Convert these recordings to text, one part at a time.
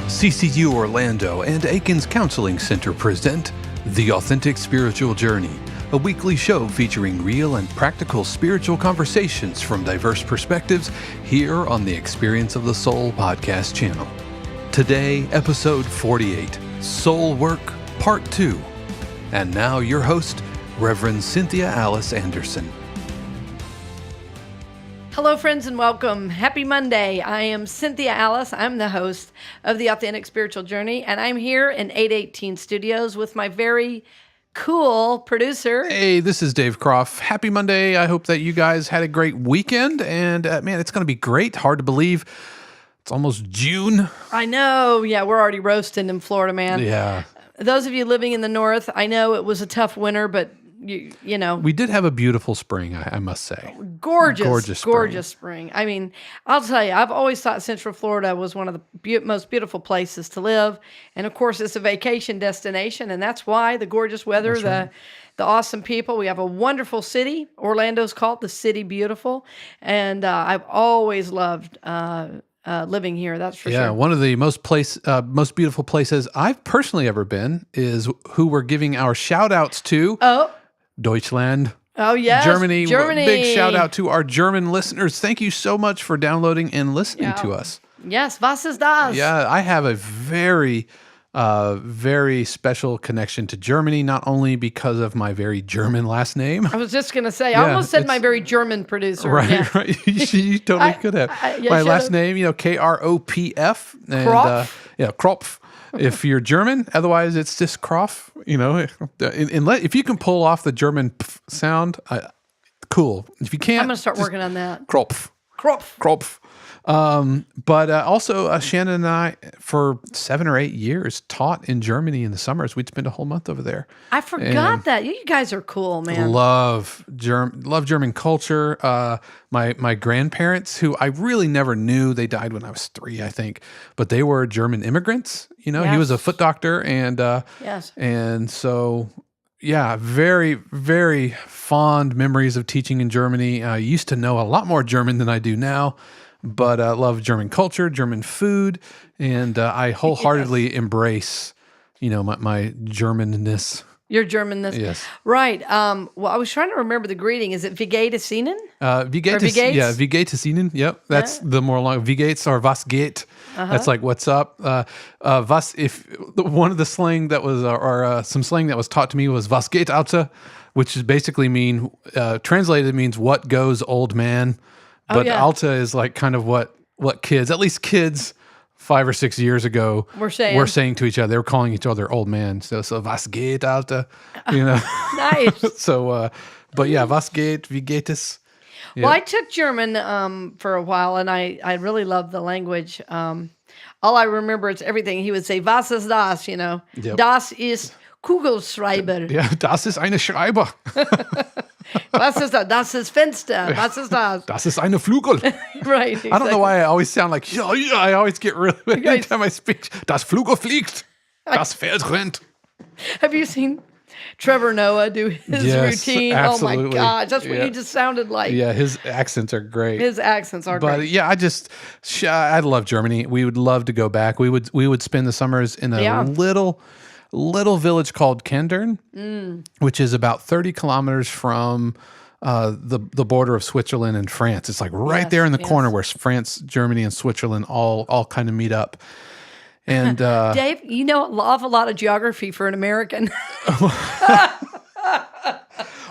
CCU Orlando and Akins Counseling Center present The Authentic Spiritual Journey, a weekly show featuring real and practical spiritual conversations from diverse perspectives here on the Experience of the Soul podcast channel. Today, episode 48, Soul Work, Part 2. And now your host, Reverend Cynthia Alice Anderson. Hello, friends, and welcome. Happy Monday. I am Cynthia Alice. I'm the host of The Authentic Spiritual Journey, and I'm here in 818 Studios with my very cool producer. Hey, this is Dave Croft. Happy Monday. I hope that you guys had a great weekend, and man, it's going to be great. Hard to believe. It's almost June. I know. Yeah, we're already roasting in Florida, man. Yeah. Those of you living in the north, I know it was a tough winter, but you know. We did have a beautiful spring, I must say. Gorgeous spring. I mean, I'll tell you, I've always thought Central Florida was one of the most beautiful places to live. And of course, it's a vacation destination. And that's why the gorgeous weather, the awesome people. We have a wonderful city. Orlando's called the City Beautiful. And I've always loved living here. That's for sure. Yeah, one of the most beautiful places I've personally ever been is who we're giving our shout outs to. Oh. Deutschland. Oh, yes. Germany. Big shout out to our German listeners. Thank you so much for downloading and listening to us. Yes, was ist das? Yeah, I have a very special connection to Germany, not only because of my very German last name. I was just going to say, I almost said my very German producer. Right, yeah. right. You totally could have. My last name, Kropf. And, Kropf. If you're German, otherwise it's just Kropf. If you can pull off the German pf sound, cool. If you can't, I'm going to start working on that. Kropf. But also, Shannon and I, for 7 or 8 years, taught in Germany in the summers. We'd spend a whole month over there. I forgot that. You guys are cool, man. Love German culture. My grandparents, who I really never knew, they died when I was 3, I think, but they were German immigrants. Yes. He was a foot doctor, and yes, and so. Yeah, very, very fond memories of teaching in Germany. I used to know a lot more German than I do now, but I love German culture, German food, and I wholeheartedly embrace, my Germanness. Your Germanness. Yes. Right. Well, I was trying to remember the greeting. Is it Wie geht es Ihnen? Wie geht es Ihnen? Yep, that's the more long. Wie geht's or was geht? That's like what's up. Was one of the slang that was or some slang that was taught to me was was geht Alter, which is basically translated means what goes old man, but Alta is like kind of what kids, at least kids 5 or 6 years ago, were saying to each other. They were calling each other old man. So was geht Alter, Nice. So, but yeah, was geht? Wie geht es? Well, I took German for a while, and I really loved the language. All I remember is everything. He would say, was ist das? Yep. Das ist Kugelschreiber. Ja, das ist eine Schreiber. Was ist das? Das ist Fenster. Was ist das? Das ist eine Flügel. Right. Exactly. I don't know why I always sound like, I always get really, every time I speak, das Flügel fliegt. Das Pferd rennt. Have you seen Trevor Noah do his routine? Absolutely. Oh my gosh, that's what you just sounded like. Yeah, his accents are great. Great. But yeah, I love Germany. We would love to go back. We would spend the summers in a little village called Kendern, which is about 30 kilometers from the border of Switzerland and France. It's like right there in the corner where France, Germany, and Switzerland all kind of meet up. And Dave, you know an awful lot of geography for an American.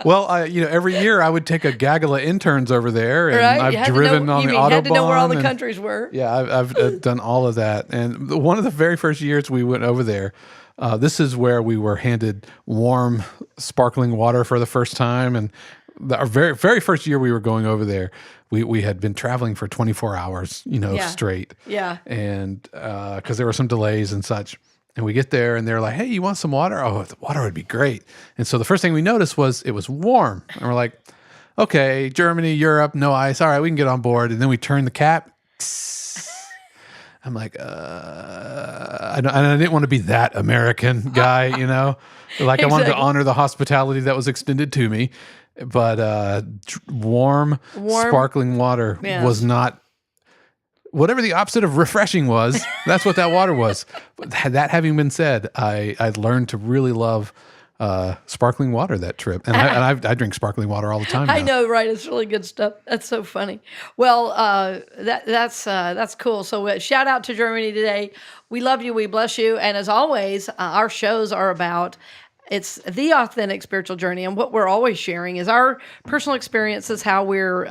Well, every year I would take a gaggle of interns over there, and I've driven on the Autobahn. You had to know where all the countries were. Yeah, I've done all of that. And one of the very first years we went over there, this is where we were handed warm, sparkling water for the first time. And our very, very first year we were going over there, we had been traveling for 24 hours, straight. Yeah. And because there were some delays and such. And we get there, and they're like, hey, you want some water? Oh, the water would be great. And so the first thing we noticed was it was warm. And we're like, okay, Germany, Europe, no ice. All right, we can get on board. And then we turn the cap. I'm like, I didn't want to be that American guy, Like I wanted to honor the hospitality that was extended to me. But warm, sparkling water was not whatever the opposite of refreshing was, that's what that water was. But that having been said, I learned to really love sparkling water that trip, and I drink sparkling water all the time now. I know, right? It's really good stuff. That's so funny. Well, that's cool. So shout out to Germany today. We love you. We bless you. And as always, our shows are about it's the authentic spiritual journey, and what we're always sharing is our personal experiences, how we're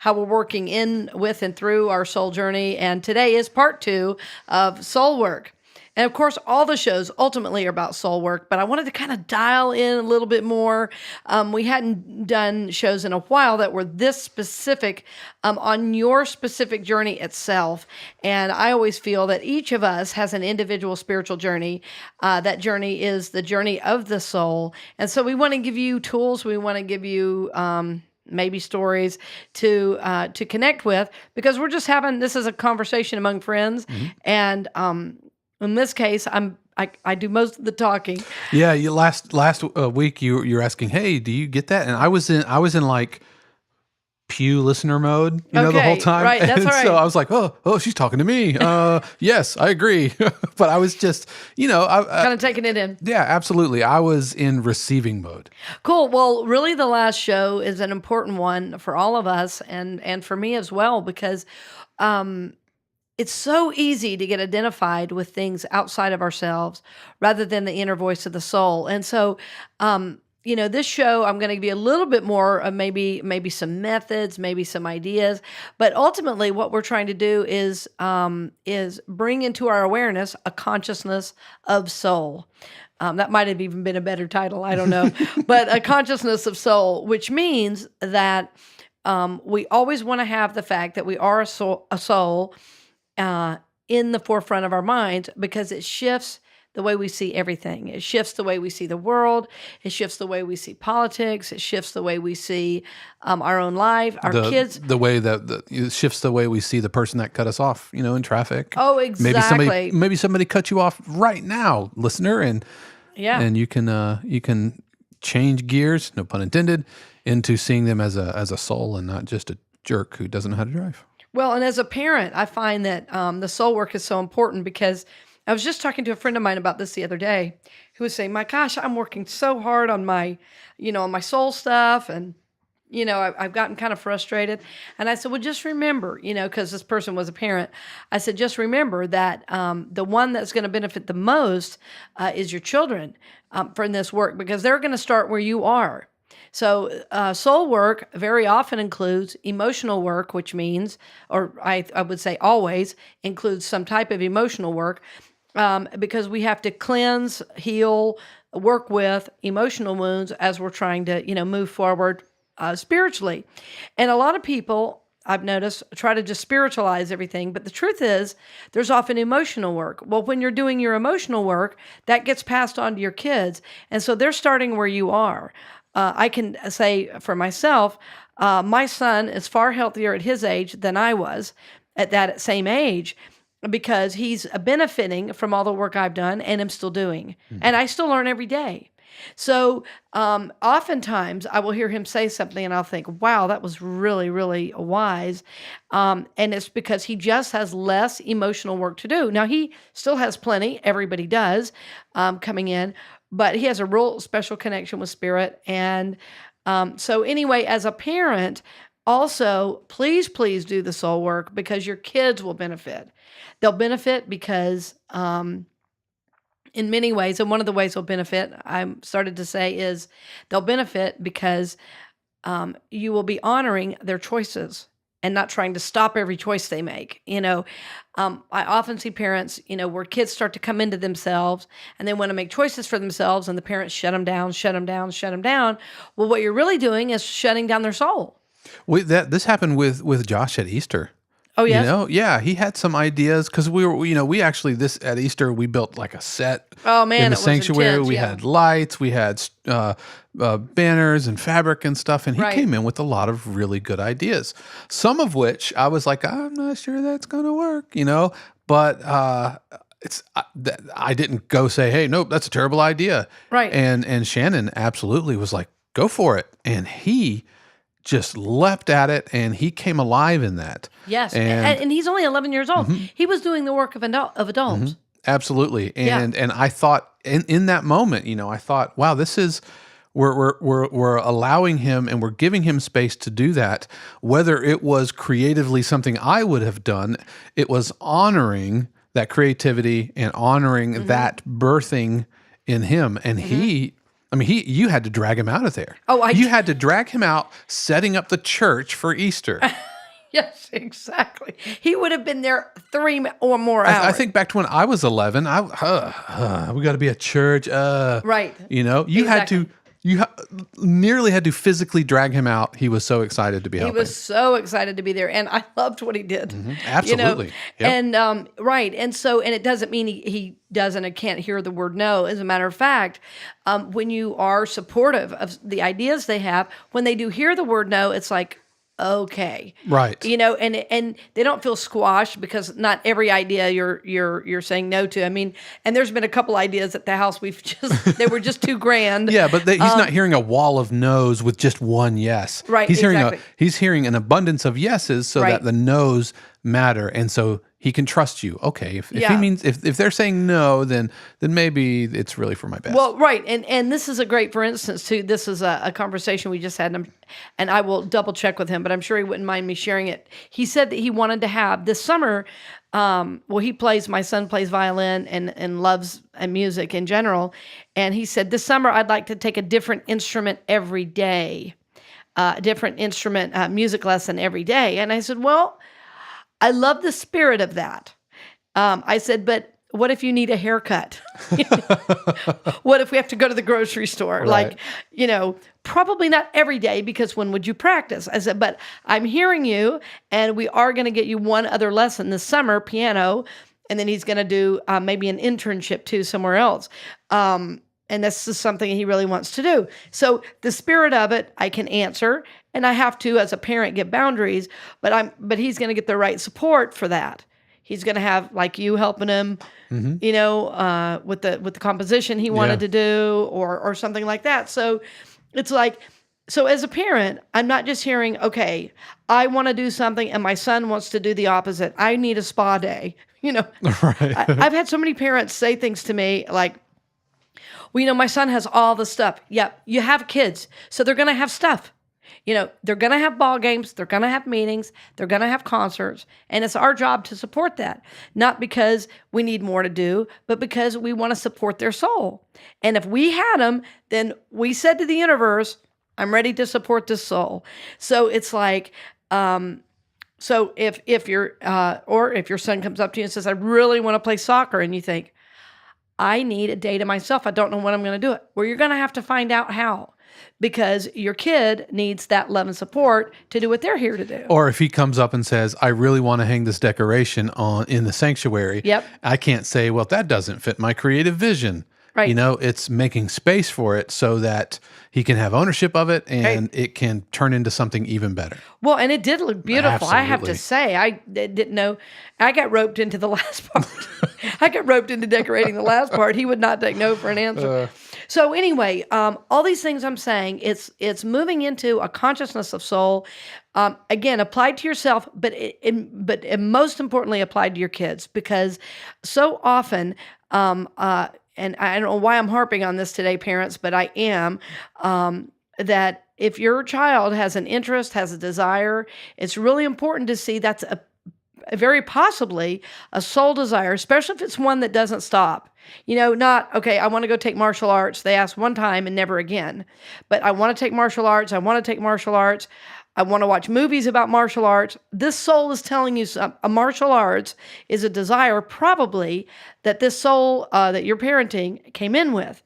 working in with and through our soul journey. And today is part 2 of soul work. And of course, all the shows ultimately are about soul work, but I wanted to kind of dial in a little bit more. We hadn't done shows in a while that were this specific on your specific journey itself. And I always feel that each of us has an individual spiritual journey. That journey is the journey of the soul. And so we want to give you tools. We want to give you maybe stories to connect with, because we're just this is a conversation among friends. Mm-hmm. And in this case, I do most of the talking. Yeah, last week you were asking, "Hey, do you get that?" And I was in like pew listener mode, the whole time. Right, that's and all right. So I was like, "Oh, she's talking to me." Yes, I agree. But I was just, kind of taking it in. Yeah, absolutely. I was in receiving mode. Cool. Well, really, the last show is an important one for all of us, and for me as well, because it's so easy to get identified with things outside of ourselves rather than the inner voice of the soul. And so, this show, I'm going to give you a little bit more of maybe some methods, maybe some ideas, but ultimately what we're trying to do is bring into our awareness a consciousness of soul. That might have even been a better title. I don't know, but a consciousness of soul, which means that we always want to have the fact that we are a soul in the forefront of our minds, because it shifts the way we see everything. It shifts the way we see the world. It shifts the way we see politics. It shifts the way we see our own life, our kids. The way it shifts the way we see the person that cut us off, in traffic. Oh, exactly. Maybe somebody cut you off right now, listener, and you can change gears, no pun intended, into seeing them as a soul and not just a jerk who doesn't know how to drive. Well, and as a parent, I find that the soul work is so important, because I was just talking to a friend of mine about this the other day, who was saying, "My gosh, I'm working so hard on my, on my soul stuff, and I've gotten kind of frustrated." And I said, "Well, just remember, because this person was a parent, I said, just remember that the one that's going to benefit the most is your children from this work, because they're going to start where you are." So soul work very often includes emotional work, which means, or I would say always includes some type of emotional work, because we have to cleanse, heal, work with emotional wounds as we're trying to, move forward spiritually. And a lot of people, I've noticed, try to just spiritualize everything. But the truth is, there's often emotional work. Well, when you're doing your emotional work, that gets passed on to your kids. And so they're starting where you are. I can say for myself, my son is far healthier at his age than I was at that same age, because he's benefiting from all the work I've done and am still doing. Mm-hmm. And I still learn every day. So oftentimes I will hear him say something and I'll think, wow, that was really, really wise. And it's because he just has less emotional work to do. Now, he still has plenty, everybody does, coming in, but he has a real special connection with spirit. And so anyway, as a parent, also, please do the soul work, because your kids will benefit. They'll benefit because in many ways, and one of the ways they'll benefit, I started to say, is they'll benefit because you will be honoring their choices and not trying to stop every choice they make. I often see parents, where kids start to come into themselves and they want to make choices for themselves, and the parents shut them down. Well, what you're really doing is shutting down their soul. This happened with Josh at Easter. Oh, yes? Yeah, he had some ideas, because we actually, at Easter, we built like a set in the sanctuary. We had lights, we had banners and fabric and stuff, and he came in with a lot of really good ideas. Some of which I was like, I'm not sure that's going to work, but I didn't go say, hey, nope, that's a terrible idea. Right. And Shannon absolutely was like, go for it. And he just leapt at it, and he came alive in that. Yes, and he's only 11 years old. He was doing the work of adults. Absolutely, and I thought in that moment, I thought, wow, this is. We're allowing him and we're giving him space to do that. Whether it was creatively something I would have done, it was honoring that creativity and honoring that birthing in him. And you had to drag him out of there. You had to drag him out, setting up the church for Easter. Yes, exactly. He would have been there 3 or more hours. I think back to when I was 11. We got to be at church. Right. You nearly had to physically drag him out. He was so excited to be helping. He was so excited to be there, and I loved what he did. Absolutely. Yep. And right, and it doesn't mean he doesn't and can't hear the word no. As a matter of fact, when you are supportive of the ideas they have, when they do hear the word no, it's like, okay, right? And they don't feel squashed because not every idea you're saying no to. I mean, and there's been a couple ideas at the house they were just too grand. Yeah, but he's not hearing a wall of no's with just one yes. Right. He's hearing an abundance of yeses, so that the no's matter, and so he can trust you. Okay, if he means if they're saying no, then maybe it's really for my best. Well, right, and this is a great, for instance, too. This is a conversation we just had, and I will double check with him, but I'm sure he wouldn't mind me sharing it. He said that he wanted to have this summer. My son plays violin and loves music in general, and he said this summer I'd like to take a different instrument every day, different instrument music lesson every day. And I said, well, I love the spirit of that. I said, but what if you need a haircut? What if we have to go to the grocery store? Right. Probably not every day, because when would you practice? I said, but I'm hearing you, and we are going to get you one other lesson this summer, piano, and then he's going to do maybe an internship too somewhere else. And this is something he really wants to do. So the spirit of it, I can answer, and I have to, as a parent, get boundaries. But he's going to get the right support for that. He's going to have, like you, helping him, with the composition he wanted to do, or something like that. So it's like, so as a parent, I'm not just hearing, okay, I want to do something and my son wants to do the opposite. I need a spa day. Right. I've had so many parents say things to me like, well, my son has all the stuff. Yeah, you have kids, so they're going to have stuff. They're going to have ball games, they're going to have meetings, they're going to have concerts, and it's our job to support that. Not because we need more to do, but because we want to support their soul. And if we had them, then we said to the universe, I'm ready to support this soul. So it's like, so if your son comes up to you and says, I really want to play soccer, and you think, I need a day to myself, I don't know when I'm going to do it. Well, you're going to have to find out how, because your kid needs that love and support to do what they're here to do. Or if he comes up and says, I really want to hang this decoration in the sanctuary, I can't say, well, that doesn't fit my creative vision. Right. It's making space for it so that he can have ownership of it, and it can turn into something even better. Well, and it did look beautiful. Absolutely. I have to say, I didn't know. I got roped into the last part. I got roped into decorating the last part. He would not take no for an answer. So anyway, all these things I'm saying, it's moving into a consciousness of soul. Again, applied to yourself, but most importantly, applied to your kids, because so often, and I don't know why I'm harping on this today, parents, but I am, that if your child has an interest, has a desire, it's really important to see that's a very possibly a soul desire, especially if it's one that doesn't stop. Not, okay, I want to go take martial arts. They ask one time and never again. But I want to take martial arts. I want to take martial arts. I want to watch movies about martial arts. This soul is telling you a martial arts is a desire probably that this soul that you're parenting came in with.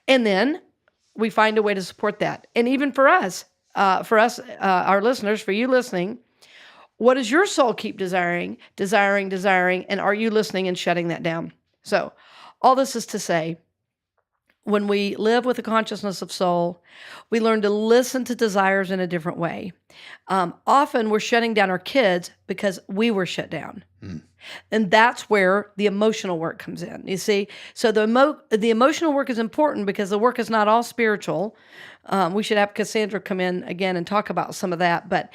And then we find a way to support that. And even for us, our listeners, for you listening, what does your soul keep desiring, and are you listening and shutting that down? So all this is to say, when we live with the consciousness of soul, we learn to listen to desires in a different way. Often we're shutting down our kids because we were shut down. And that's where the emotional work comes in. You see, so the emotional work is important because the work is not all spiritual. We should have Cassandra come in again and talk about some of that. But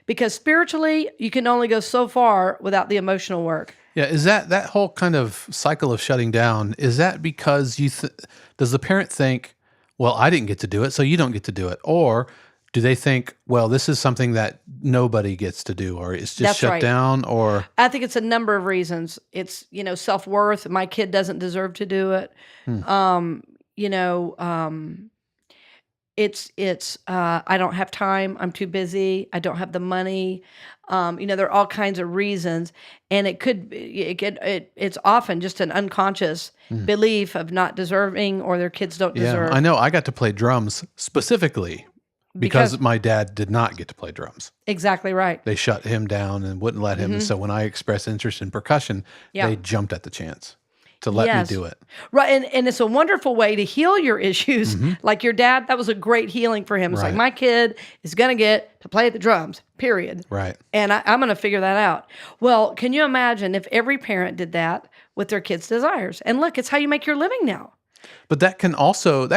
because spiritually, you can only go so far without the emotional work. Yeah, is that whole kind of cycle of shutting down, is that because does the parent think, well, I didn't get to do it, so you don't get to do it? Or do they think, well, this is something that nobody gets to do, or it's just shut down? Or I think it's a number of reasons. It's, self-worth. My kid doesn't deserve to do it. It's I don't have time. I'm too busy. I don't have the money. There are all kinds of reasons, and it's often just an unconscious belief of not deserving, or their kids don't deserve. I know. I got to play drums specifically because my dad did not get to play drums. Exactly right. They shut him down and wouldn't let him. And so when I expressed interest in percussion, they jumped at the chance to let me do it. Right. And it's a wonderful way to heal your issues. Like your dad, that was a great healing for him. It's like, my kid is going to get to play the drums, period. Right. And I'm going to figure that out. Well, can you imagine if every parent did that with their kids' desires? And look, it's how you make your living now. But that can also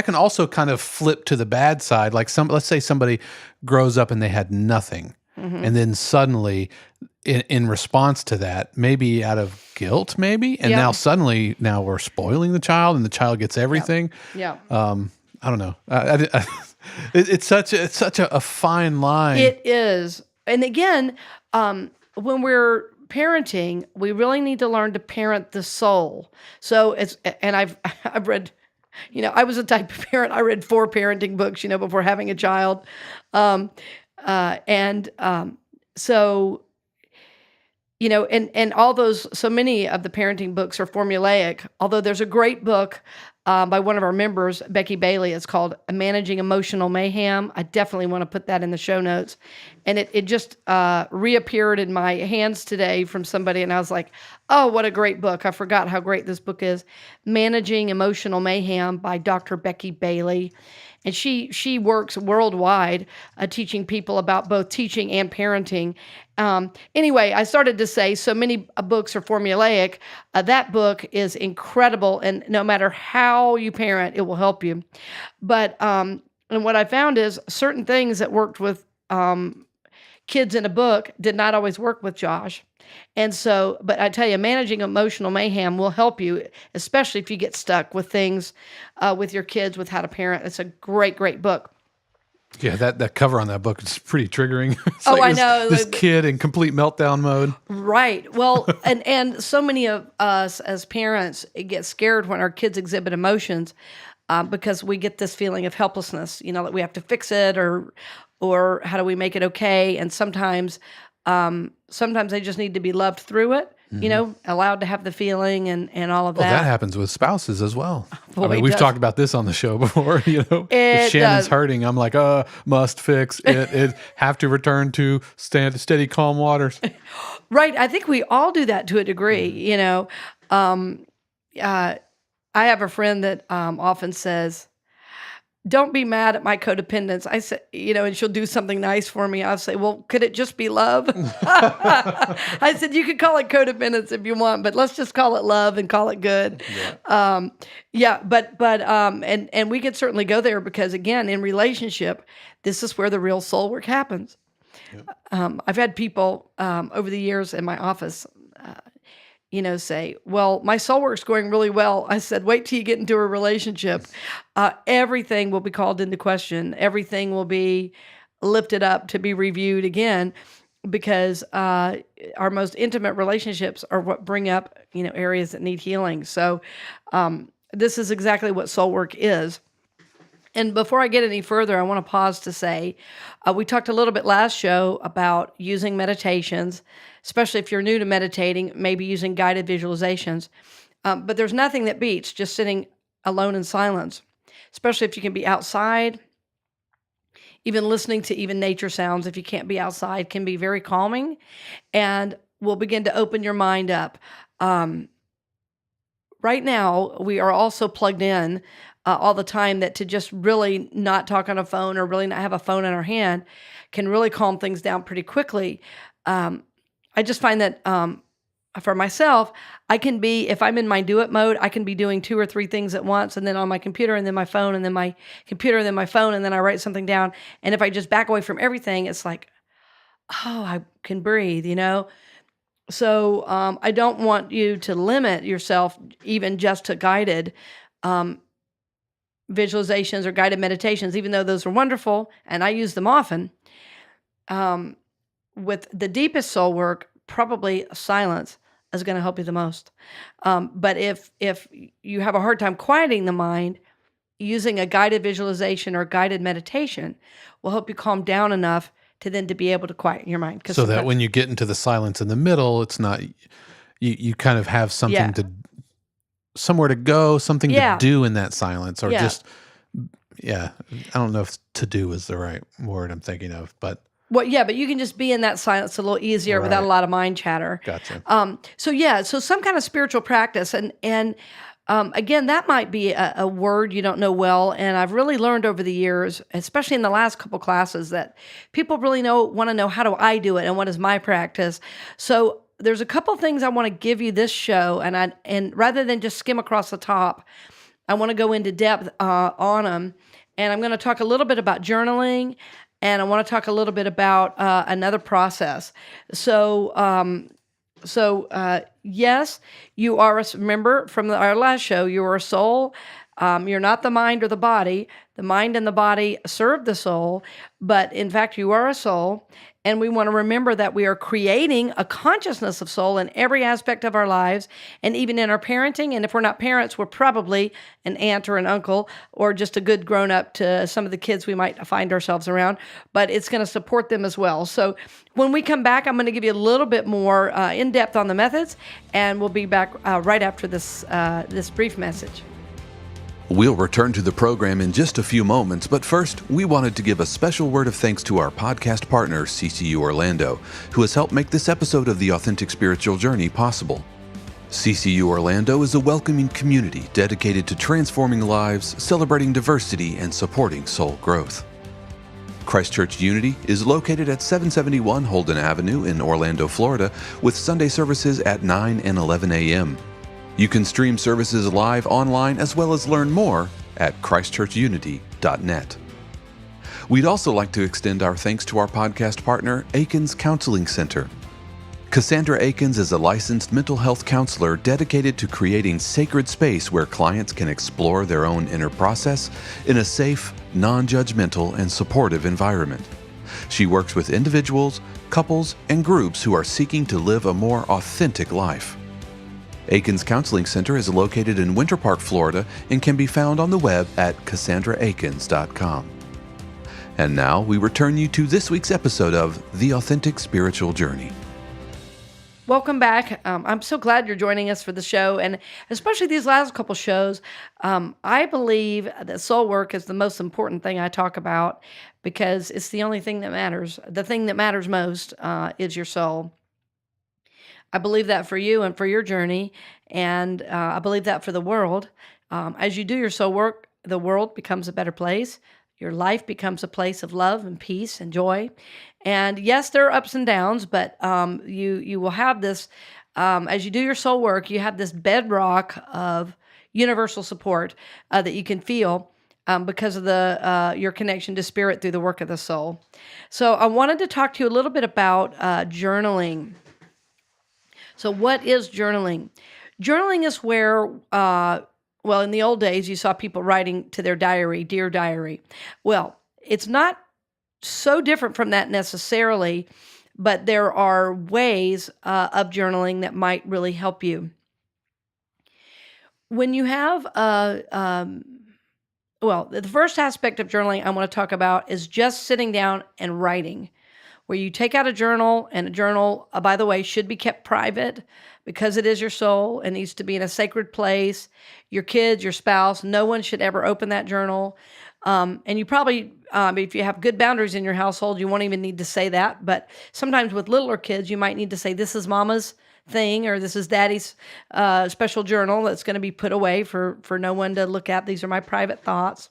kind of flip to the bad side. Like let's say somebody grows up and they had nothing. And then suddenly, in response to that, maybe out of guilt, and now suddenly we're spoiling the child, and the child gets everything. Yeah. I don't know. It's such a fine line. It is, and again, when we're parenting, we really need to learn to parent the soul. So I've read. I was a type of parent. I read 4 parenting books, before having a child. So, and all those, so many of the parenting books are formulaic, although there's a great book by one of our members, Becky Bailey. It's called Managing Emotional Mayhem. I definitely want to put that in the show notes. And it just reappeared in my hands today from somebody, and I was like, oh, what a great book. I forgot how great this book is. Managing Emotional Mayhem by Dr. Becky Bailey. And she works worldwide teaching people about both teaching and parenting. Anyway, I started to say so many books are formulaic. That book is incredible, and no matter how you parent, it will help you. But and what I found is certain things that worked with kids in a book did not always work with Josh. And so, but I tell you, Managing Emotional Mayhem will help you, especially if you get stuck with things with your kids, with how to parent. It's a great, great book. Yeah, that cover on that book is pretty triggering. It's I know. This kid in complete meltdown mode. Right. Well, and so many of us as parents get scared when our kids exhibit emotions because we get this feeling of helplessness, that we have to fix it or how do we make it okay? And sometimes they just need to be loved through it, allowed to have the feeling and all of that. Well, that happens with spouses as well. Boy, we've talked about this on the show before, If Shannon's hurting, I'm like, must fix it. Have to return to steady, calm waters. Right. I think we all do that to a degree, I have a friend that often says, don't be mad at my codependence. I said, and she'll do something nice for me. I'll say, well, could it just be love? I said, you could call it codependence if you want, but let's just call it love and call it good. Yeah. And we could certainly go there because again, in relationship, this is where the real soul work happens. Yep. I've had people over the years in my office say, well, my soul work's going really well. I said, wait till you get into a relationship. Everything will be called into question. Everything will be lifted up to be reviewed again because our most intimate relationships are what bring up, areas that need healing. So this is exactly what soul work is. And before I get any further, I want to pause to say, we talked a little bit last show about using meditations, especially if you're new to meditating, maybe using guided visualizations. But there's nothing that beats just sitting alone in silence, especially if you can be outside. Even listening to even nature sounds, if you can't be outside, can be very calming and will begin to open your mind up. right now we are also plugged in all the time that to just really not talk on a phone or really not have a phone in our hand can really calm things down pretty quickly. I just find that for myself, I can be, if I'm in my do it mode, I can be doing 2 or 3 things at once, and then on my computer, and then my phone, and then my computer, and then my phone, and then I write something down. And if I just back away from everything, it's like, oh, I can breathe, So I don't want you to limit yourself even just to guided visualizations or guided meditations, even though those are wonderful and I use them often. With the deepest soul work, probably silence is going to help you the most. But if you have a hard time quieting the mind, using a guided visualization or guided meditation will help you calm down enough to then to be able to quiet your mind. So that when you get into the silence in the middle, it's not, you kind of have something somewhere to go, something to do in that silence, or just, I don't know if to do is the right word I'm thinking of, but. Well, but you can just be in that silence a little easier without a lot of mind chatter. Gotcha. So some kind of spiritual practice. And again, that might be a word you don't know well. And I've really learned over the years, especially in the last couple classes, that people really want to know, how do I do it and what is my practice? So there's a couple things I want to give you this show. And rather than just skim across the top, I want to go into depth on them. And I'm going to talk a little bit about journaling. And I want to talk a little bit about another process. So yes, you are remember from our last show, you are a soul. You're not the mind or the body. The mind and the body serve the soul, but in fact, you are a soul. And we want to remember that we are creating a consciousness of soul in every aspect of our lives, and even in our parenting. And if we're not parents, we're probably an aunt or an uncle, or just a good grown-up to some of the kids we might find ourselves around, but it's going to support them as well. So when we come back, I'm going to give you a little bit more in-depth on the methods, and we'll be back right after this brief message. We'll return to the program in just a few moments, but first, we wanted to give a special word of thanks to our podcast partner, CCU Orlando, who has helped make this episode of the Authentic Spiritual Journey possible. CCU Orlando is a welcoming community dedicated to transforming lives, celebrating diversity, and supporting soul growth. Christ Church Unity is located at 771 Holden Avenue in Orlando, Florida, with Sunday services at 9 and 11 a.m. You can stream services live online as well as learn more at christchurchunity.net. We'd also like to extend our thanks to our podcast partner, Akins Counseling Center. Cassandra Akins is a licensed mental health counselor dedicated to creating sacred space where clients can explore their own inner process in a safe, non-judgmental, and supportive environment. She works with individuals, couples, and groups who are seeking to live a more authentic life. Akins Counseling Center is located in Winter Park, Florida, and can be found on the web at CassandraAkins.com. And now we return you to this week's episode of The Authentic Spiritual Journey. Welcome back. I'm so glad you're joining us for the show, and especially these last couple shows. I believe that soul work is the most important thing I talk about because it's the only thing that matters. The thing that matters most is your soul. I believe that for you and for your journey, and I believe that for the world. As you do your soul work, the world becomes a better place. Your life becomes a place of love and peace and joy. And yes, there are ups and downs, but you will have this, as you do your soul work, you have this bedrock of universal support that you can feel because of your connection to spirit through the work of the soul. So I wanted to talk to you a little bit about journaling. So what is journaling? Journaling is where, in the old days, you saw people writing to their diary, Dear Diary. Well, it's not so different from that necessarily, but there are ways of journaling that might really help you. When you have, the first aspect of journaling I want to talk about is just sitting down and writing, where you take out a journal, and a journal, by the way, should be kept private because it is your soul and needs to be in a sacred place. Your kids, your spouse, no one should ever open that journal. And you probably, if you have good boundaries in your household, you won't even need to say that. But sometimes with littler kids, you might need to say, this is mama's, thing, or this is Daddy's special journal that's going to be put away for no one to look at. These are my private thoughts.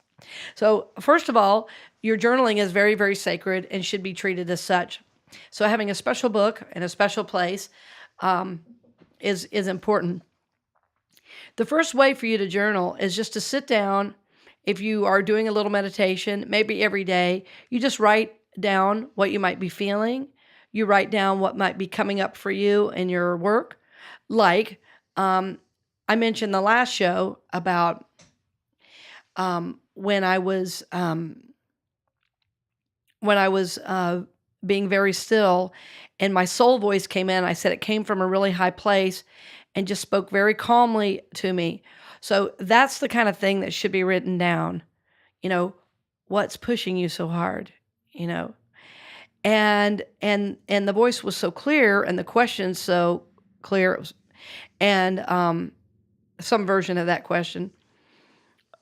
So first of all, your journaling is very, very sacred and should be treated as such. So having a special book in a special place is important. The first way for you to journal is just to sit down. If you are doing a little meditation, maybe every day, you just write down what you might be feeling. You write down what might be coming up for you in your work. Like I mentioned the last show about when I was being very still, and my soul voice came in. I said it came from a really high place and just spoke very calmly to me. So that's the kind of thing that should be written down. What's pushing you so hard? And the voice was so clear, and the question so clear, and some version of that question.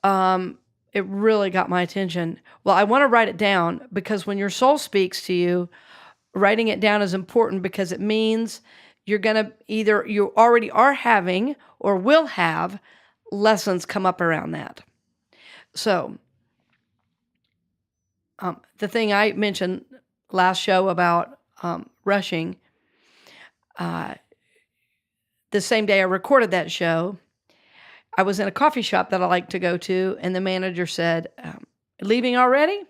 It really got my attention. Well, I want to write it down because when your soul speaks to you, writing it down is important because it means you're going to you already are having or will have lessons come up around that. So the thing I mentioned last show about rushing, the same day I recorded that show, I was in a coffee shop that I like to go to, and the manager said, leaving already?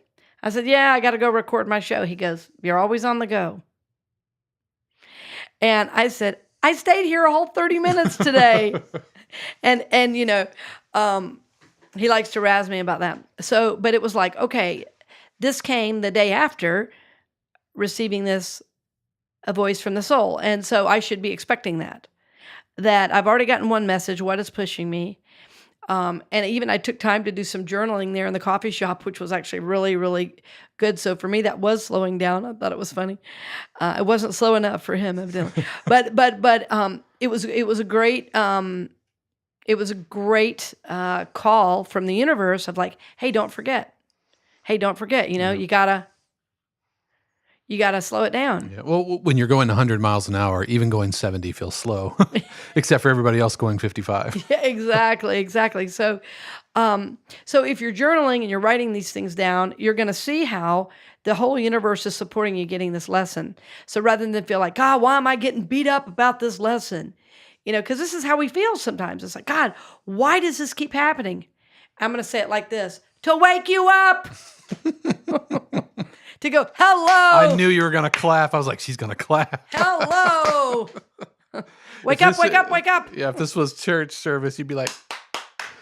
I said, yeah, I got to go record my show. He goes, you're always on the go. And I said, I stayed here a whole 30 minutes today. and he likes to razz me about that. So, but it was like, okay, this came the day after receiving a voice from the soul. And so I should be expecting that I've already gotten one message, what is pushing me. And even I took time to do some journaling there in the coffee shop, which was actually really, really good. So for me, that was slowing down. I thought it was funny. It wasn't slow enough for him, evidently. but it was a great call from the universe of like, hey, don't forget. You gotta slow it down. Yeah. Well, when you're going 100 miles an hour, even going 70 feels slow, except for everybody else going 55. Yeah, exactly. So if you're journaling and you're writing these things down, you're going to see how the whole universe is supporting you getting this lesson. So rather than feel like, God, why am I getting beat up about this lesson? Because this is how we feel sometimes. It's like, God, why does this keep happening? I'm going to say it like this: to wake you up. To go, hello. I knew you were going to clap. I was like, she's going to clap. Hello. Wake up. Yeah, if this was church service, you'd be like,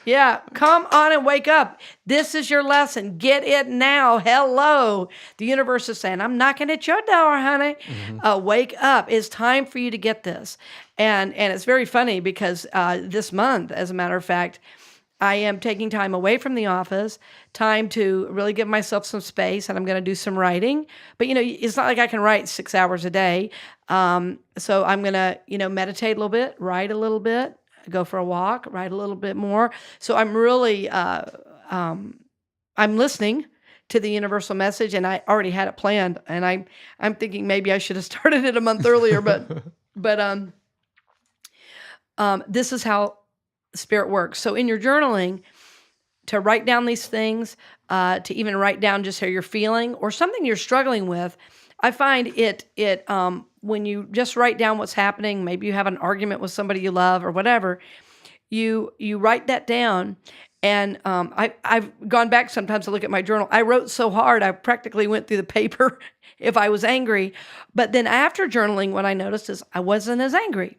yeah, come on and wake up. This is your lesson. Get it now. Hello. The universe is saying, I'm knocking at your door, honey. Mm-hmm. Wake up. It's time for you to get this. And it's very funny because this month, as a matter of fact, I am taking time away from the office, time to really give myself some space, and I'm going to do some writing. But, it's not like I can write 6 hours a day. So I'm going to, meditate a little bit, write a little bit, go for a walk, write a little bit more. So I'm really, I'm listening to the universal message, and I already had it planned. And I'm thinking maybe I should have started it a month earlier, but this is how Spirit works. So in your journaling, to write down these things, to even write down just how you're feeling or something you're struggling with, I find it when you just write down what's happening, maybe you have an argument with somebody you love or whatever, you write that down. And I've gone back sometimes to look at my journal. I wrote so hard, I practically went through the paper if I was angry. But then after journaling, what I noticed is I wasn't as angry.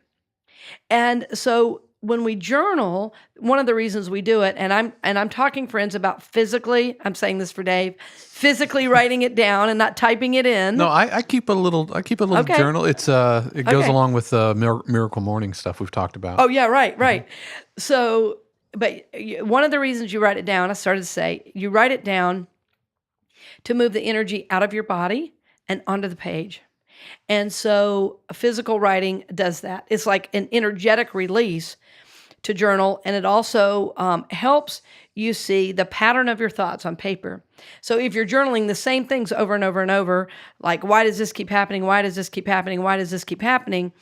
And so when we journal, one of the reasons we do it, and I'm talking, friends, about physically, I'm saying this for Dave, physically writing it down and not typing it in. No, I keep a little okay. Journal. It goes along with the Miracle Morning stuff we've talked about. Oh yeah, right. Mm-hmm. So, but one of the reasons you write it down, I started to say, you write it down to move the energy out of your body and onto the page. And so physical writing does that. It's like an energetic release to journal, and it also helps you see the pattern of your thoughts on paper. So if you're journaling the same things over and over and over, like, why does this keep happening? Why does this keep happening? Why does this keep happening?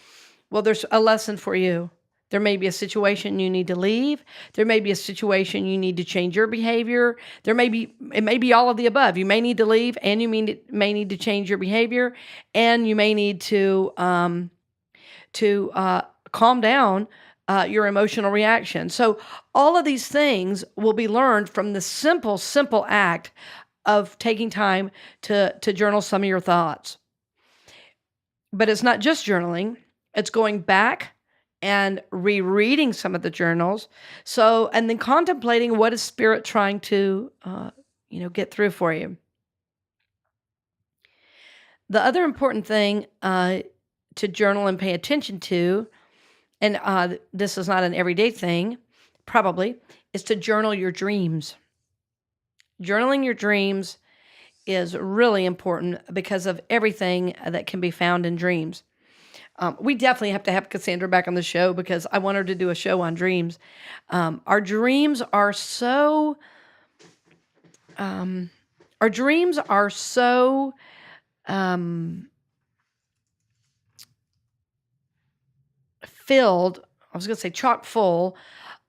Well, there's a lesson for you. There may be a situation you need to leave. There may be a situation you need to change your behavior. It may be all of the above. You may need to leave, and you may need to change your behavior, and you may need to calm down your emotional reaction. So all of these things will be learned from the simple act of taking time to journal some of your thoughts. But it's not just journaling. It's going back and rereading some of the journals. And then contemplating what is Spirit trying to, get through for you. The other important thing to journal and pay attention to, and this is not an everyday thing, probably, is to journal your dreams. Journaling your dreams is really important because of everything that can be found in dreams. We definitely have to have Cassandra back on the show because I want her to do a show on dreams. Our dreams are so filled, I was going to say chock full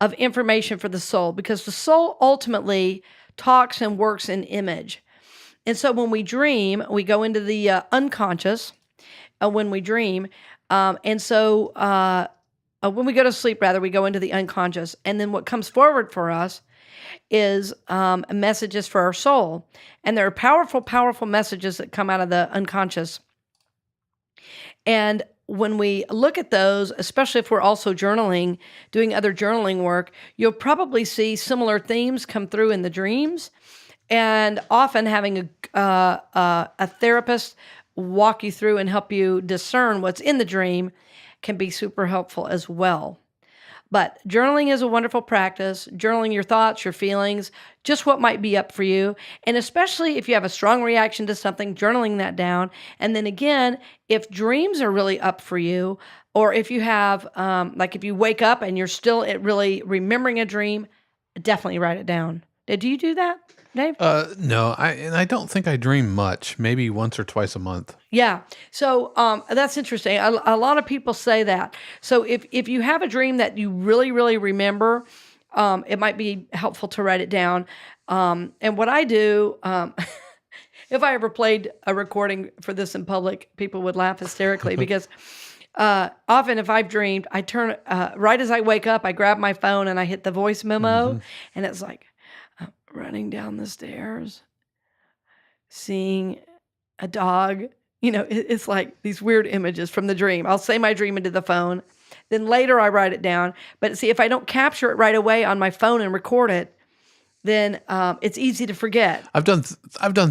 of information for the soul, because the soul ultimately talks and works in image. And so when we dream, we go into the unconscious when we dream. When we go to sleep, rather, we go into the unconscious. And then what comes forward for us is messages for our soul. And there are powerful, powerful messages that come out of the unconscious. And when we look at those, especially if we're also journaling, doing other journaling work, you'll probably see similar themes come through in the dreams. And often having a therapist walk you through and help you discern what's in the dream can be super helpful as well. But journaling is a wonderful practice. Journaling your thoughts, your feelings, just what might be up for you. And especially if you have a strong reaction to something, journaling that down. And then again, if dreams are really up for you, or if you have, if you wake up and you're still really remembering a dream, definitely write it down. Do you do that, Dave? No, I don't think I dream much, maybe once or twice a month. Yeah. So that's interesting. A lot of people say that. So if you have a dream that you really, really remember, it might be helpful to write it down. And what I do, if I ever played a recording for this in public, people would laugh hysterically because often if I've dreamed, I turn, right as I wake up, I grab my phone and I hit the voice memo, and it's like, running down the stairs, seeing a dog. It's like these weird images from the dream. I'll say my dream into the phone. Then later I write it down. But see, if I don't capture it right away on my phone and record it, then it's easy to forget. I've done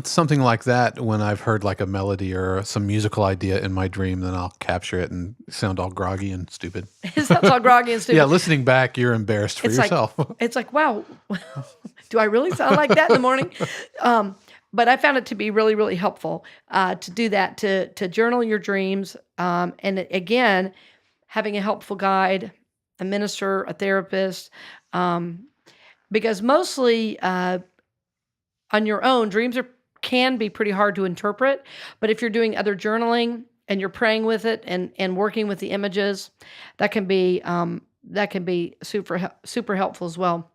something like that when I've heard like a melody or some musical idea in my dream. Then I'll capture it and sound all groggy and stupid. It sounds all groggy and stupid. Yeah, listening back, you're embarrassed for yourself. It's like, wow, do I really sound like that in the morning? But I found it to be really, really helpful to do that, to journal your dreams. And again, having a helpful guide, a minister, a therapist, because mostly on your own, dreams can be pretty hard to interpret. But if you're doing other journaling and you're praying with it and working with the images, that can be super, super helpful as well.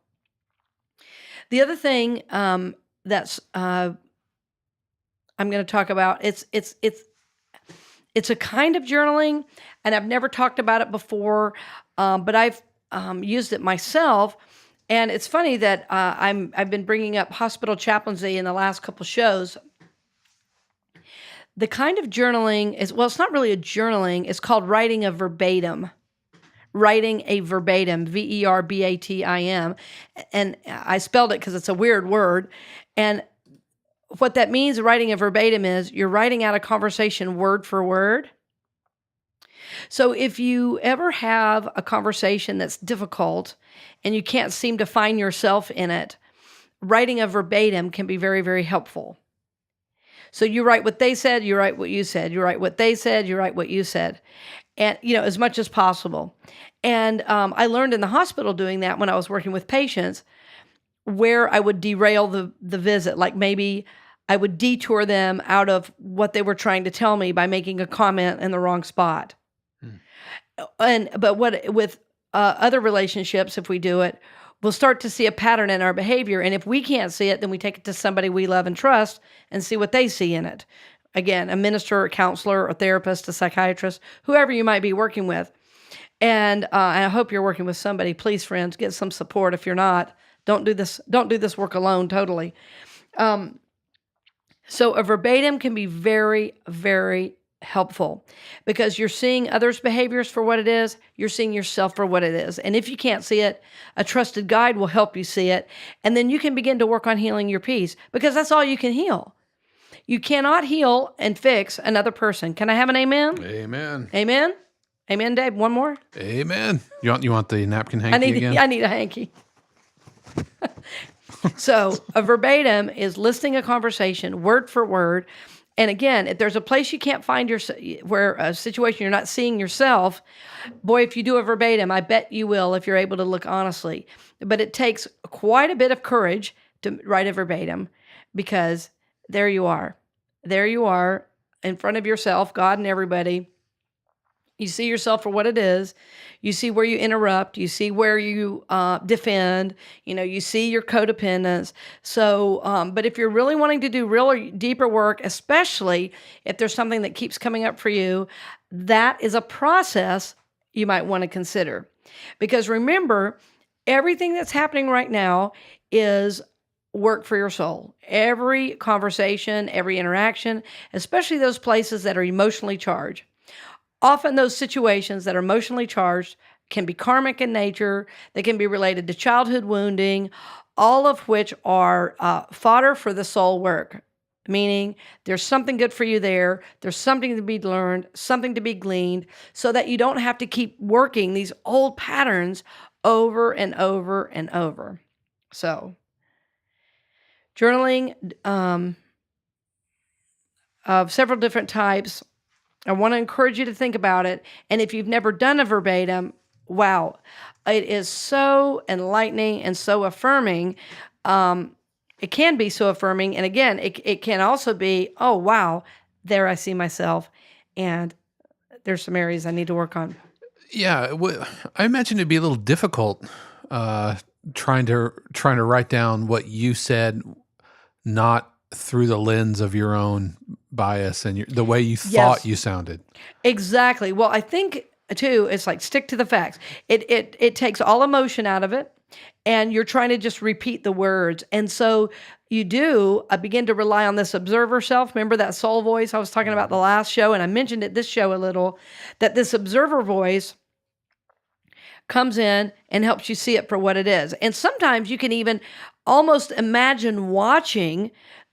The other thing that's I'm going to talk about, it's a kind of journaling, and I've never talked about it before, but I've used it myself. And it's funny that I've been bringing up hospital chaplaincy in the last couple shows. The kind of journaling is, well, it's not really a journaling. It's called writing a verbatim. Writing a verbatim, verbatim. And I spelled it because it's a weird word. And what that means, writing a verbatim, is you're writing out a conversation word for word. So if you ever have a conversation that's difficult and you can't seem to find yourself in it, writing a verbatim can be very, very helpful. So you write what they said, you write what you said, you write what they said, you write what you said, and as much as possible. And I learned in the hospital doing that when I was working with patients, where I would derail the visit. Like maybe I would detour them out of what they were trying to tell me by making a comment in the wrong spot. But with other relationships, if we do it, we'll start to see a pattern in our behavior. And if we can't see it, then we take it to somebody we love and trust and see what they see in it. Again, a minister, a counselor, a therapist, a psychiatrist, whoever you might be working with. And I hope you're working with somebody. Please, friends, get some support. If you're not, don't do this work alone totally. So a verbatim can be very, very helpful because you're seeing others' behaviors for what it is. You're seeing yourself for what it is. And if you can't see it, a trusted guide will help you see it. And then you can begin to work on healing your peace because that's all you can heal. You cannot heal and fix another person. Can I have an amen? Amen. Amen? Amen, Dave. One more? Amen. You want the napkin hanky again? I need a hanky. So a verbatim is listening a conversation word for word. And again, if there's a place you can't find where a situation you're not seeing yourself, boy, if you do a verbatim, I bet you will if you're able to look honestly. But it takes quite a bit of courage to write a verbatim because there you are. There you are in front of yourself, God and everybody. You see yourself for what it is. You see where you interrupt. You see where you defend. You see your codependence. So, but if you're really wanting to do real or deeper work, especially if there's something that keeps coming up for you, that is a process you might want to consider. Because remember, everything that's happening right now is work for your soul. Every conversation, every interaction, especially those places that are emotionally charged. Often those situations that are emotionally charged can be karmic in nature. They can be related to childhood wounding, all of which are fodder for the soul work, meaning there's something good for you there. There's something to be learned, something to be gleaned, so that you don't have to keep working these old patterns over and over and over. So, journaling of several different types. I want to encourage you to think about it. And if you've never done a verbatim, wow, it is so enlightening and so affirming. It can be so affirming. And again, it can also be, oh, wow, there I see myself. And there's some areas I need to work on. Yeah, I imagine it'd be a little difficult trying to write down what you said, not through the lens of your own bias and the way you thought you sounded. Exactly. Well, I think too, it's like stick to the facts. It takes all emotion out of it, and you're trying to just repeat the words. And so you do begin to rely on this observer self. Remember that soul voice I was talking about the last show, and I mentioned it this show a little, that this observer voice comes in and helps you see it for what it is. And sometimes you can even almost imagine watching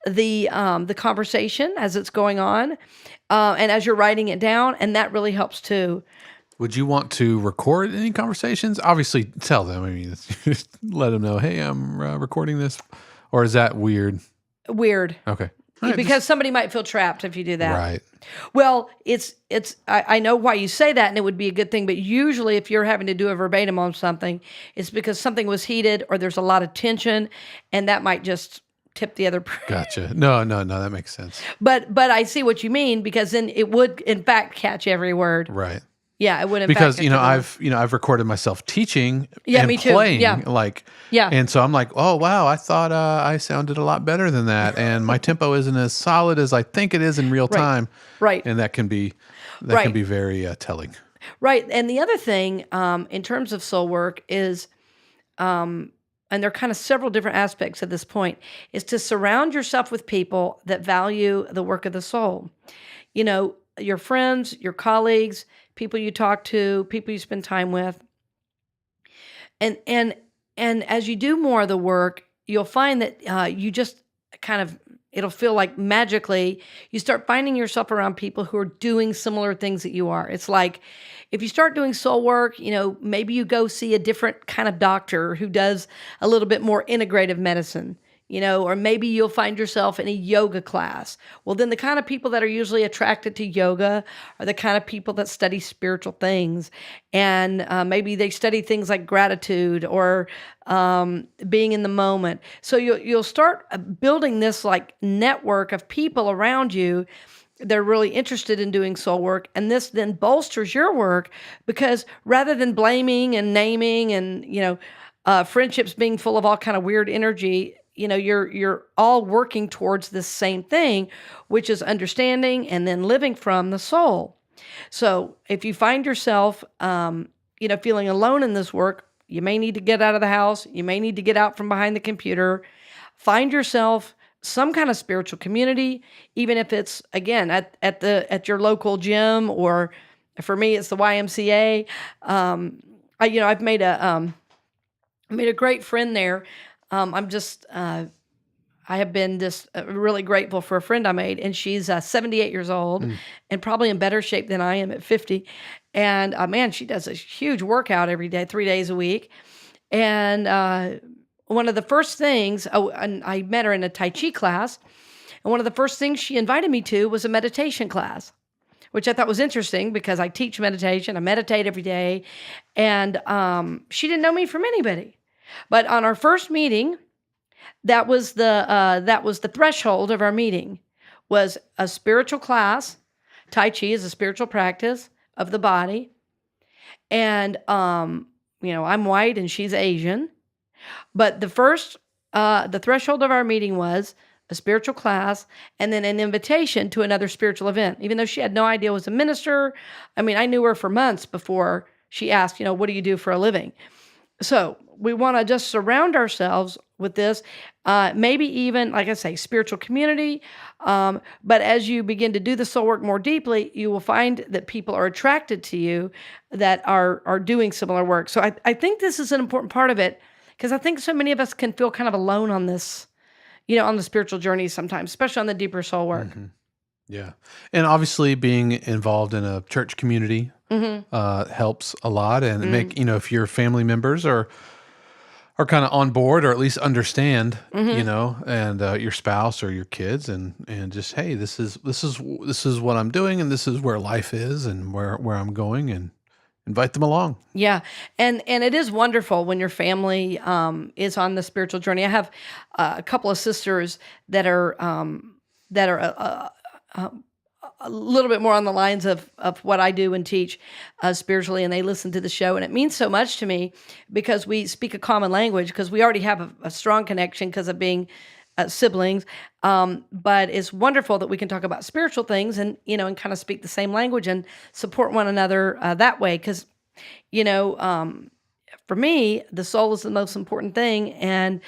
the conversation as it's going on, and as you're writing it down, and that really helps too. Would you want to record any conversations? Obviously, tell them. I mean, just let them know, hey, I'm recording this. Or is that weird? Weird. Okay. Right, because somebody might feel trapped if you do that. Right. Well, I know why you say that, and it would be a good thing, but usually if you're having to do a verbatim on something, it's because something was heated or there's a lot of tension, and that might just tip the other person. Gotcha. No, that makes sense. But I see what you mean, because then it would in fact catch every word. Right. Yeah, it would. Because I've recorded myself teaching and me too. playing, Yeah. and so I'm like, oh wow, I thought I sounded a lot better than that, and my tempo isn't as solid as I think it is in real time. Right. And that can be very telling. Right. And the other thing, in terms of soul work is, and there are kind of several different aspects at this point, is to surround yourself with people that value the work of the soul. Your friends, your colleagues, people you talk to, people you spend time with. And as you do more of the work, you'll find that you just kind of, it'll feel like magically you start finding yourself around people who are doing similar things that you are. It's like if you start doing soul work, maybe you go see a different kind of doctor who does a little bit more integrative medicine. Or maybe you'll find yourself in a yoga class. Well, then the kind of people that are usually attracted to yoga are the kind of people that study spiritual things. And maybe they study things like gratitude or being in the moment. So you'll start building this like network of people around you they're really interested in doing soul work. And this then bolsters your work, because rather than blaming and naming and, friendships being full of all kind of weird energy, you're all working towards this same thing, which is understanding and then living from the soul. So if you find yourself, feeling alone in this work, you may need to get out of the house. You may need to get out from behind the computer. Find yourself some kind of spiritual community, even if it's, again, at your local gym, or for me, it's the YMCA. I've made a great friend there. I have been just really grateful for a friend I made, and she's 78 years old and probably in better shape than I am at 50. And man, she does a huge workout every day, 3 days a week. And one of the first things, and I met her in a Tai Chi class, and one of the first things she invited me to was a meditation class, which I thought was interesting because I teach meditation. I meditate every day. And she didn't know me from anybody. But on our first meeting, that was the threshold of our meeting, was a spiritual class. Tai Chi is a spiritual practice of the body. And, I'm white and she's Asian. But the threshold of our meeting was a spiritual class and then an invitation to another spiritual event, even though she had no idea I was a minister. I mean, I knew her for months before she asked, what do you do for a living? So we want to just surround ourselves with this, maybe even, like I say, spiritual community. But as you begin to do the soul work more deeply, you will find that people are attracted to you that are doing similar work. So I think this is an important part of it, because I think so many of us can feel kind of alone on this, on the spiritual journey sometimes, especially on the deeper soul work. Mm-hmm. Yeah. And obviously being involved in a church community helps a lot. And if your family members are kind of on board, or at least understand, and your spouse or your kids, and just, hey, this is what I'm doing, and this is where life is, and where I'm going, and invite them along. Yeah. And it is wonderful when your family is on the spiritual journey. I have a couple of sisters that are a little bit more on the lines of what I do and teach spiritually, and they listen to the show. And it means so much to me because we speak a common language, because we already have a strong connection because of being siblings. But it's wonderful that we can talk about spiritual things and kind of speak the same language and support one another that way. Because, for me, the soul is the most important thing. And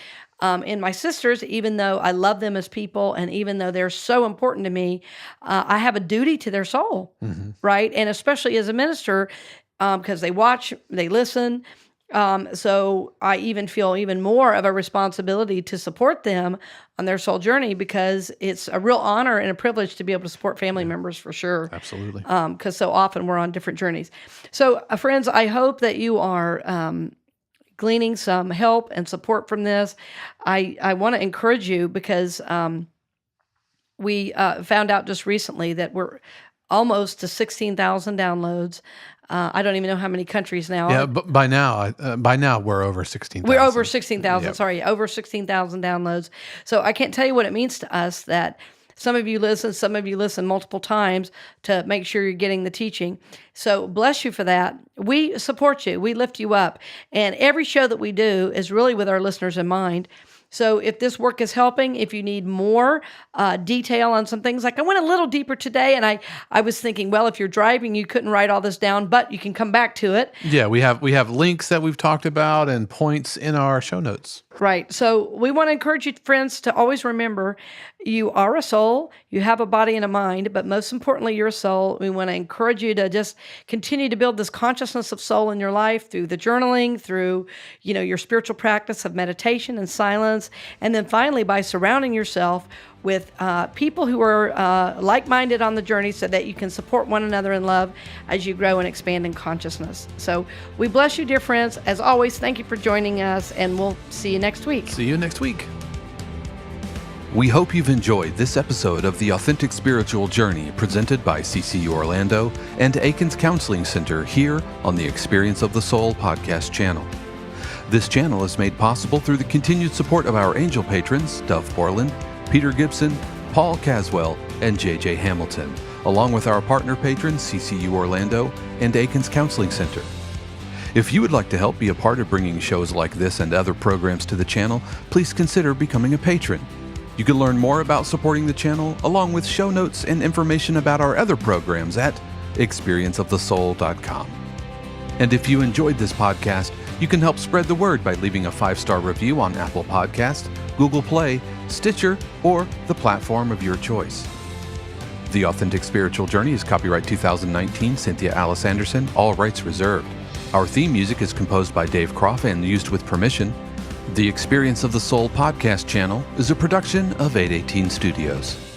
in my sisters, even though I love them as people, and even though they're so important to me, I have a duty to their soul, right? And especially as a minister, because they watch, they listen. So I even feel even more of a responsibility to support them on their soul journey, because it's a real honor and a privilege to be able to support family members, for sure. Absolutely. Because so often we're on different journeys. So friends, I hope that you are gleaning some help and support from this. I want to encourage you, because we found out just recently that we're almost to 16,000 downloads. I don't even know how many countries now. Yeah, but by now we're over 16,000. We're over 16,000. Yep. Sorry, over 16,000 downloads. So I can't tell you what it means to us that some of you listen multiple times to make sure you're getting the teaching. So bless you for that. We support you. We lift you up. And every show that we do is really with our listeners in mind. So if this work is helping, if you need more detail on some things, like I went a little deeper today, and I was thinking, well, if you're driving, you couldn't write all this down, but you can come back to it. Yeah, we have links that we've talked about and points in our show notes. Right. So we want to encourage you, friends, to always remember you are a soul, you have a body and a mind, but most importantly, you're a soul. We want to encourage you to just continue to build this consciousness of soul in your life through the journaling, through, your spiritual practice of meditation and silence, and then finally by surrounding yourself with people who are like-minded on the journey, so that you can support one another in love as you grow and expand in consciousness. So we bless you, dear friends. As always, thank you for joining us, and we'll see you next week. See you next week. We hope you've enjoyed this episode of The Authentic Spiritual Journey, presented by CCU Orlando and Akins Counseling Center here on the Experience of the Soul podcast channel. This channel is made possible through the continued support of our angel patrons, Dove Borland, Peter Gibson, Paul Caswell, and J.J. Hamilton, along with our partner patrons CCU Orlando and Akins Counseling Center. If you would like to help be a part of bringing shows like this and other programs to the channel, please consider becoming a patron. You can learn more about supporting the channel, along with show notes and information about our other programs at experienceofthesoul.com. And if you enjoyed this podcast, you can help spread the word by leaving a 5-star review on Apple Podcasts, Google Play, Stitcher, or the platform of your choice. The Authentic Spiritual Journey is copyright 2019, Cynthia Alice Anderson, all rights reserved. Our theme music is composed by Dave Croft and used with permission. The Experience of the Soul podcast channel is a production of 818 Studios.